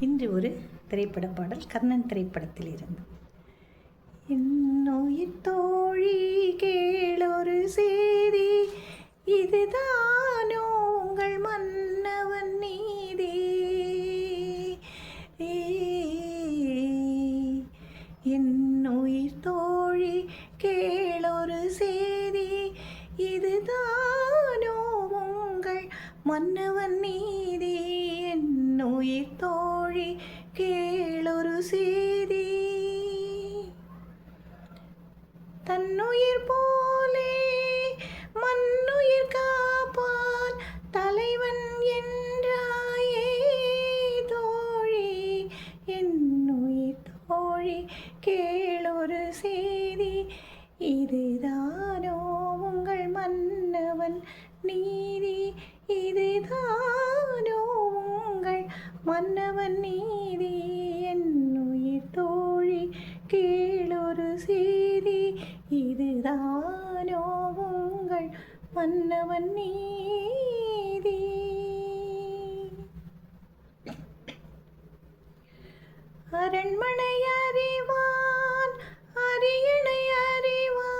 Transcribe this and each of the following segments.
இன்று ஒரு திரைப்பட பாடல் கர்ணன் திரைப்படத்தில் இருந்து. என்னுயிர் தோழி கேளொரு செய்தி, இதுதானோ உங்கள் மன்னவன் நீதி. என்னுயிர் தோழி கேளொரு செய்தி, இதுதானோ உங்கள் மன்னவன் நீதி. என்னுயிர் தோழி கேளொரு செய்தி, தன்னுயிர் போலே மண்ணுயிர் காப்பான் தலைவன் என்றாயே தோழி. என்னுயிர் தோழி கேளொரு செய்தி, இதுதானோ உங்கள் மன்னவன் நீதி. இதுதானோ உங்கள் மன்னவன் நீதி. என்னுயிர் தோழி கேளொரு செய்தி, இதுதானோ உங்கள் மன்னவன் நீதி. அரண்மனை அறிவான் அரியணை அறிவான்,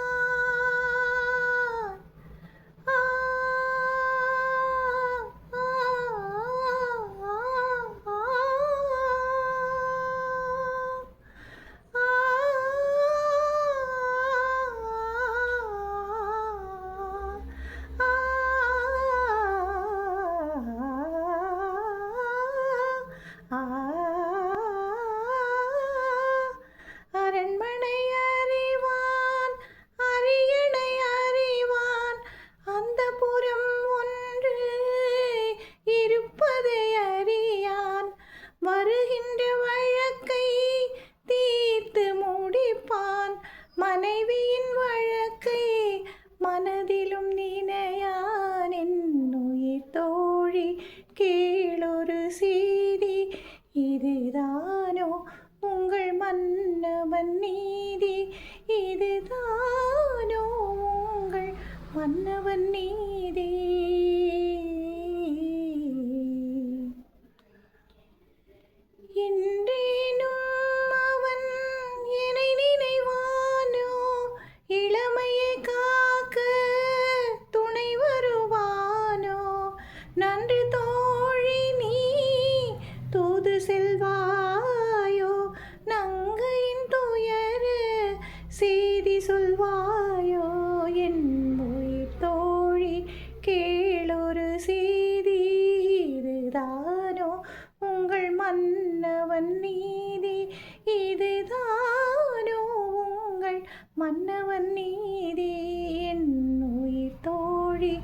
அரண்மனை அறிவான் அரியணை அறிவான், அந்த புறம் ஒன்று இருப்பதை அறியான். வருகின்ற வழக்கை தீர்த்து முடிப்பான், மனைவியின் வழக்கை மனதிலும் நினையான். என்னுயிர் தோழி கேளொரு செய்தி, இதுதானோ உங்கள் மன்னவன் நீதி. இதுதானோ உங்கள் மன்னவன் நீதி. இன்றேனும் அவன் என்னை நினைவானோ, இளமையை காக்க துணை வருவானோ. நன்று தோழி நீ தூது செல்வாயோ, நங்கையின் துயர செய்தி சொல்வாயோ. என் உயிர் தோழி கேளொரு செய்தி, இதுதானோ உங்கள் மன்னவன் நீதி. இதுதானோ உங்கள் மன்னவன் நீதி. என் உயிர் தோழி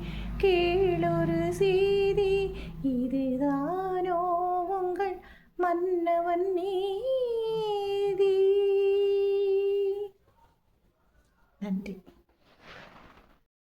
கேளொரு